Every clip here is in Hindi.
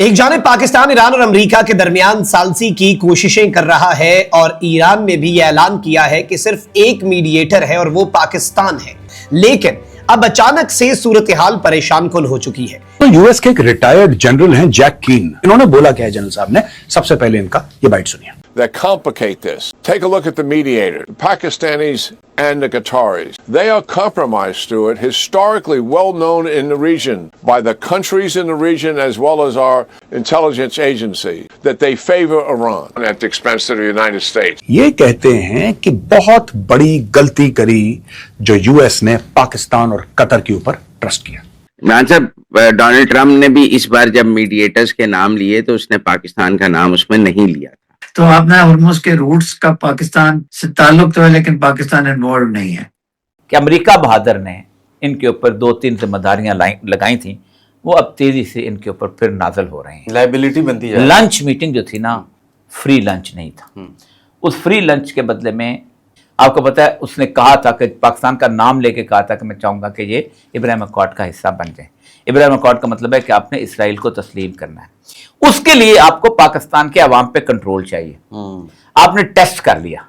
एक जानिब पाकिस्तान ईरान और अमेरिका के दरमियान सालसी की कोशिशें कर रहा है और ईरान ने भी यह ऐलान किया है कि सिर्फ एक मीडिएटर है और वो पाकिस्तान है। लेकिन अब अचानक से सूरत हाल परेशान कुन हो चुकी है। तो यूएस के एक रिटायर्ड जनरल हैं जैक कीन, इन्होंने बोला क्या है जनरल साहब ने, सबसे पहले इनका ये बाइट सुनिए। That complicate this. Take a look at the mediator, the Pakistanis and the Qataris. They are compromised, Stuart, historically well known in the region by the countries in the region as well as our intelligence agency that they favor Iran at the expense of the United States. ये कहते हैं कि बहुत बड़ी गलती करी जो यूएस ने पाकिस्तान और कतर के ऊपर ट्रस्ट किया। इमरान साहब, डोनाल्ड ट्रंप ने भी इस बार जब मीडिएटर्स के नाम लिए तो उसने पाकिस्तान का नाम उसमें नहीं लिया था। तो आपने हुर्मुज़ के रूट्स का पाकिस्तान से ताल्लुक तो है, लेकिन पाकिस्तान इन्वॉल्व नहीं है। कि अमेरिका बहादुर ने इनके ऊपर 2-3 जिम्मेदारियां लगाई थी, वो अब तेजी से इनके ऊपर फिर नाजल हो रहे हैं। लाइबिलिटी बनती है। लंच मीटिंग जो थी ना, फ्री लंच नहीं था। उस फ्री लंच के बदले में आपको पता है उसने कहा था कि पाकिस्तान का नाम लेके कहा था कि मैं चाहूंगा कि ये इब्राहिम अकॉर्ड का हिस्सा बन जाए। इब्राहिम अकॉर्ड का मतलब है कि आपने इसराइल को तस्लीम करना है। उसके लिए आपको पाकिस्तान के अवाम पे कंट्रोल चाहिए। आपने टेस्ट कर लिया।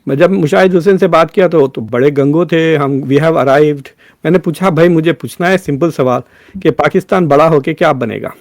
मैं जब मुशाहिद हुसैन से बात किया तो बड़े गंगो थे हम, वी हैव अराइव्ड। मैंने पूछा भाई मुझे पूछना है सिंपल सवाल कि पाकिस्तान बड़ा होके क्या बनेगा,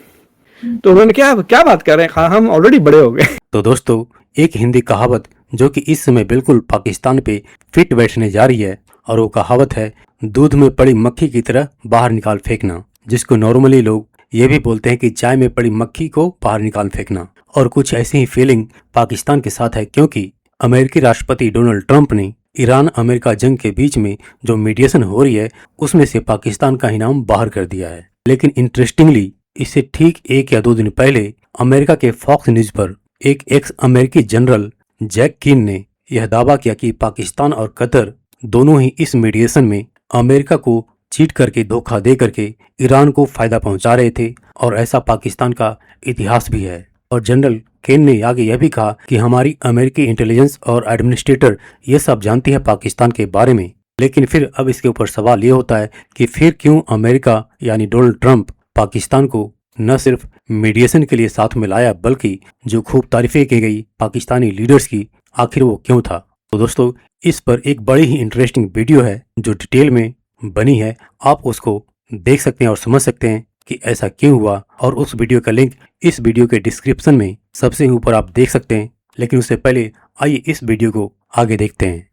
तो उन्होंने क्या बात कर रहे हैं, हाँ हम ऑलरेडी बड़े हो गए। तो दोस्तों, एक हिंदी कहावत जो कि इस समय बिल्कुल पाकिस्तान पे फिट बैठने जा रही है, और वो कहावत है दूध में पड़ी मक्खी की तरह बाहर निकाल फेंकना, जिसको नॉर्मली लोग ये भी बोलते हैं कि चाय में पड़ी मक्खी को बाहर निकाल फेंकना। और कुछ ऐसी ही फीलिंग पाकिस्तान के साथ है, क्योंकि अमेरिकी राष्ट्रपति डोनाल्ड ट्रंप ने ईरान अमेरिका जंग के बीच में जो मीडिएशन हो रही है उसमें से पाकिस्तान का ही नाम बाहर कर दिया है। लेकिन इंटरेस्टिंगली इससे ठीक 1 या 2 दिन पहले अमेरिका के फॉक्स न्यूज पर एक एक्स अमेरिकी जनरल जैक कीन ने यह दावा किया कि पाकिस्तान और कतर दोनों ही इस मीडिएशन में अमेरिका को चीट करके, धोखा दे करके ईरान को फायदा पहुंचा रहे थे, और ऐसा पाकिस्तान का इतिहास भी है। और जनरल केन ने आगे यह भी कहा कि हमारी अमेरिकी इंटेलिजेंस और एडमिनिस्ट्रेटर ये सब जानती है पाकिस्तान के बारे में। लेकिन फिर अब इसके ऊपर सवाल ये होता है कि फिर क्यों अमेरिका यानी डोनाल्ड ट्रंप पाकिस्तान को न सिर्फ मीडिएशन के लिए साथ में लाया, बल्कि जो खूब तारीफें की गई पाकिस्तानी लीडर्स की, आखिर वो क्यों था। तो दोस्तों, इस पर एक बड़ी ही इंटरेस्टिंग वीडियो है जो डिटेल में बनी है, आप उसको देख सकते हैं और समझ सकते हैं कि ऐसा क्यों हुआ। और उस वीडियो का लिंक इस वीडियो के डिस्क्रिप्शन में सबसे ऊपर आप देख सकते हैं। लेकिन उससे पहले आइए इस वीडियो को आगे देखते हैं।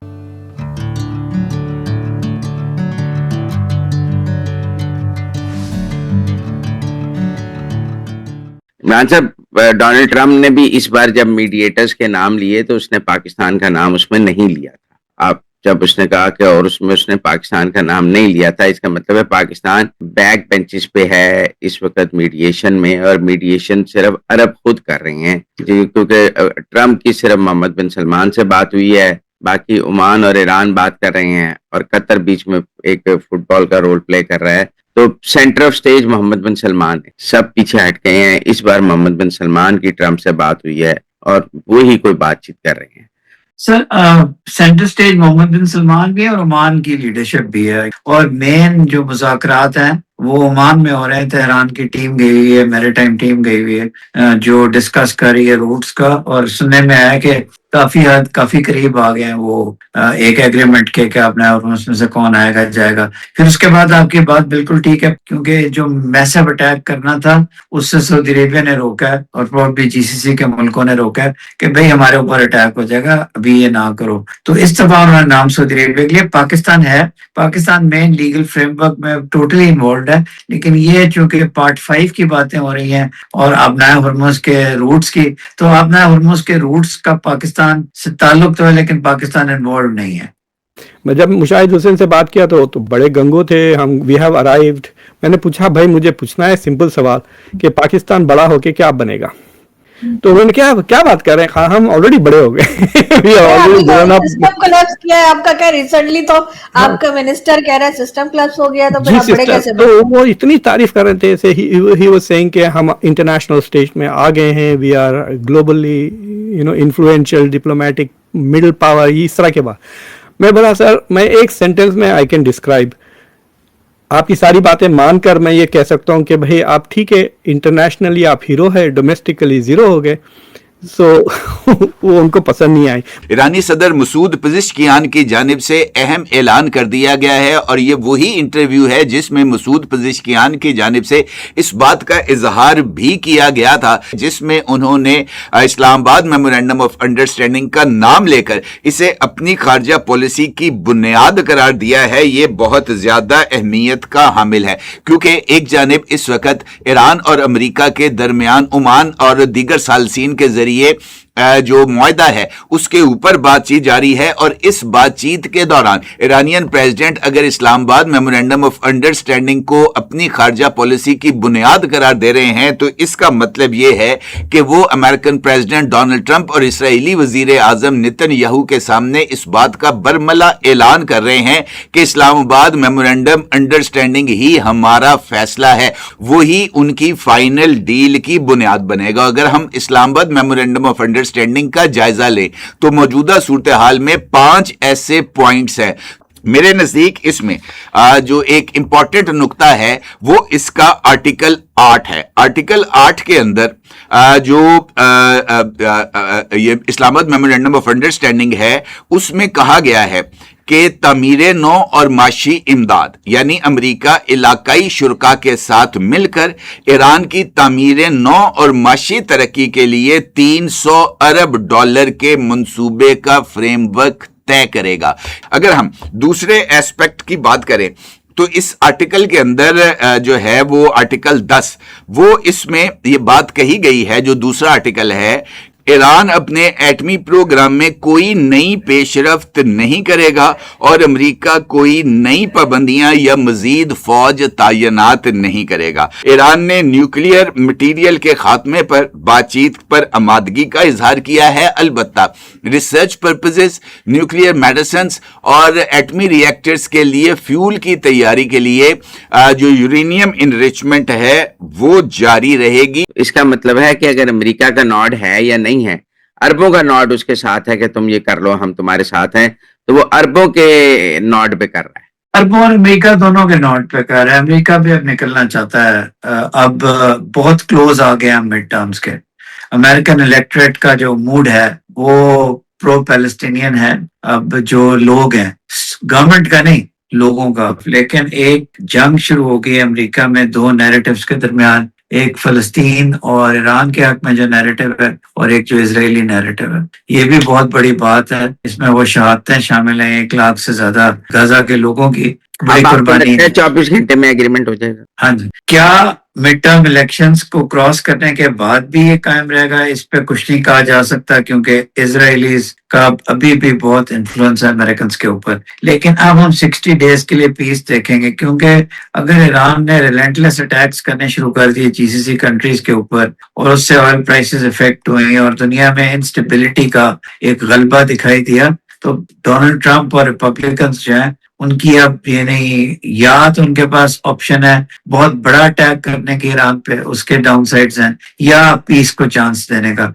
इमरान साहब, डोनाल्ड ट्रंप ने भी इस बार जब मीडिएटर्स के नाम लिए तो उसने पाकिस्तान का नाम उसमें नहीं लिया था। आप जब उसने कहा कि और उसमें उसने पाकिस्तान का नाम नहीं लिया था, इसका मतलब है पाकिस्तान बैक बेंचेस पे है इस वक्त मीडिएशन में, और मीडिएशन सिर्फ अरब खुद कर रही हैं, क्योंकि ट्रंप की सिर्फ मोहम्मद बिन सलमान से बात हुई है, बाकी ओमान और ईरान बात कर रहे हैं, और कतर बीच में एक फुटबॉल का रोल प्ले कर रहा है। तो सेंटर ऑफ स्टेज मोहम्मद बिन सलमान है, सब पीछे हट गए हैं। इस बार मोहम्मद बिन सलमान की ट्रंप से बात हुई है और वो ही कोई बातचीत कर रहे हैं। सर, सेंटर स्टेज मोहम्मद बिन सलमान भी है और ओमान की लीडरशिप भी है, और मेन जो मुज़ाकरात हैं वो ओमान में हो रहे हैं। तेहरान की टीम गई हुई है, मैरीटाइम टीम गई हुई है जो डिस्कस कर रही है रूट्स का, और सुनने में आया कि काफी करीब आ गए हैं वो एक एग्रीमेंट के कि अपने और उसमें से कौन आएगा जाएगा। फिर उसके बाद आपकी बात बिल्कुल ठीक है, क्योंकि जो मैसिव अटैक करना था उससे सऊदी अरेबिया ने रोका है, और भी जीसीसी के मुल्कों ने रोका है कि भाई हमारे ऊपर अटैक हो जाएगा, अभी ये ना करो। तो इस दफा उन्होंने नाम सऊदी अरेबिया के लिए, पाकिस्तान है, पाकिस्तान मेन लीगल फ्रेमवर्क में टोटली इन्वॉल्व है। लेकिन ये चूंकि पार्ट 5 की बातें हो रही हैं और अपना हुर्मुज़ के रूट्स की, तो अपना हुर्मुज़ के रूट्स का पाकिस्तान से ताल्लुक तो है, लेकिन पाकिस्तान इन्वॉल्व नहीं है। मैं जब मुशाहिद हुसैन से बात किया तो बड़े गंगो थे हम, वी हैव अराइव्ड। मैंने पूछा भाई मुझे पूछना है सिंपल सवाल कि पाकिस्तान बड़ा होके क्या बनेगा, तो उन्होंने क्या बात कर रहे हैं, हाँ हम ऑलरेडी बड़े हो गए। सिस्टम कोलैप्स किया है आपका, क्या रिसेंटली तो आपका मिनिस्टर कह रहा है सिस्टम कोलैप्स हो गया, तो फिर आप बड़े कैसे बने? तो वो इतनी तारीफ कर रहे थे, ऐसे ही वाज सेइंग कि हम इंटरनेशनल स्टेज में आ गए हैं, we are globally influential diplomatic middle power, इस तरह के बात। मैं बोला सर, मैं एक सेंटेंस में आई कैन डिस्क्राइब, आपकी सारी बातें मानकर मैं ये कह सकता हूँ कि भाई आप ठीक है, इंटरनेशनली आप हीरो है, डोमेस्टिकली जीरो हो गए, सो वो उनको पसंद नहीं आई। ईरानी सदर मसूद पज़ेश्कियान की जानिब से अहम ऐलान कर दिया गया है और ये वही इंटरव्यू है जिसमें मसूद पज़ेश्कियान की जानिब से इस बात का इजहार भी किया गया था, जिसमें उन्होंने इस्लामाबाद मेमोरेंडम ऑफ अंडरस्टैंडिंग का नाम लेकर इसे अपनी खारजा पॉलिसी की बुनियाद करार दिया है। ये बहुत ज्यादा अहमियत का हामिल है क्योंकि एक जानिब इस वक्त ईरान और अमेरिका के दरमियान ओमान और दीगर सालसीन के जरिए जो मुआहदा है उसके ऊपर बातचीत जारी है और इस बातचीत के दौरान ईरानियन प्रेसिडेंट अगर इस्लामाबाद मेमोरेंडम ऑफ अंडरस्टैंडिंग को अपनी खारजा पॉलिसी की बुनियाद करार दे रहे हैं तो इसका मतलब यह है कि वो अमेरिकन प्रेसिडेंट डोनाल्ड ट्रंप और इसराइली वजीर आजम नेतन्याहू के सामने इस बात का बरमला ऐलान कर रहे हैं कि इस्लामाबाद मेमोरेंडम अंडरस्टैंडिंग ही हमारा फैसला है, वही उनकी फाइनल डील की बुनियाद बनेगा। अगर हम इस्लामाबाद मेमोरेंडम ऑफ अंडरस्टैंडिंग का जायजा लें तो मौजूदा सूरत हाल में 5 ऐसे पॉइंट्स हैं। मेरे नजदीक इसमें जो एक इंपॉर्टेंट नुक्ता है वो इसका आर्टिकल 8 है। आर्टिकल 8 के अंदर जो ये इस्लामाबाद मेमोरेंडम ऑफ अंडरस्टैंडिंग है उसमें कहा गया है कि तामीर नौ और माशी इमदाद यानी अमेरिका इलाकाई शुरका के साथ मिलकर ईरान की तामीर नौ और माशी तरक्की के लिए $300 अरब के मंसूबे का फ्रेमवर्क तय करेगा। अगर हम दूसरे एस्पेक्ट की बात करें तो इस आर्टिकल के अंदर जो है वो आर्टिकल 10 वो इसमें ये बात कही गई है, जो दूसरा आर्टिकल है, ईरान अपने एटमी प्रोग्राम में कोई नई पेशरफ्त नहीं करेगा और अमेरिका कोई नई पाबंदियां या मजीद फौज तैनात नहीं करेगा। ईरान ने न्यूक्लियर मटीरियल के खात्मे पर बातचीत पर आमादगी का इजहार किया है, अलबत्ता रिसर्च पर्पसेस, न्यूक्लियर मेडिसिन्स और एटमी रिएक्टर्स के लिए फ्यूल की तैयारी के लिए जो यूरेनियम इनरिचमेंट है वो जारी रहेगी। इसका मतलब है कि अगर अमेरिका का नॉड है या नहीं है, अरबों का नॉड उसके साथ है कि तुम ये कर लो, हम तुम्हारे साथ हैं, तो वो अरबों के नॉड पे कर रहा है। अरबों और अमेरिका दोनों के नॉट पे कर रहा है। अमेरिका भी अब निकलना चाहता है, अब बहुत क्लोज आ गया मिड टर्म्स के। अमेरिकन इलेक्टोरेट का जो मूड है वो प्रो पैलेस्टीनियन है। अब जो लोग हैं, गवर्नमेंट का नहीं, लोगों का, लेकिन एक जंग शुरू हो गई अमेरिका में दो नैरेटिव्स के दरमियान, एक फलस्तीन और ईरान के हक में जो नैरेटिव है और एक जो इजरायली नैरेटिव है। ये भी बहुत बड़ी बात है। इसमें वो शहादतें शामिल हैं, 1 लाख से ज्यादा गाजा के लोगों की बड़ी कुर्बानी। 24 घंटे में एग्रीमेंट हो जाएगा। हाँ जी। क्या मिड टर्म इलेक्शंस को क्रॉस करने के बाद भी ये कायम रहेगा, इस पे कुछ नहीं कहा जा सकता क्योंकि इजरायलीज का अभी भी बहुत इन्फ्लुएंस है अमेरिकन के ऊपर। लेकिन अब हम 60 डेज के लिए पीस देखेंगे, क्योंकि अगर ईरान ने रिलेंटलेस अटैक्स करने शुरू कर दिए जीसीसी कंट्रीज के ऊपर और उससे ऑयल प्राइसेस इफेक्ट हुए और दुनिया में इंस्टेबिलिटी का एक गलबा दिखाई दिया, तो डोनाल्ड ट्रंप और रिपब्लिकन्स जो है उनकी अब ये नहीं, या तो उनके पास ऑप्शन है बहुत बड़ा अटैक करने के ईरान पे, उसके डाउनसाइड्स हैं, या पीस को चांस देने का।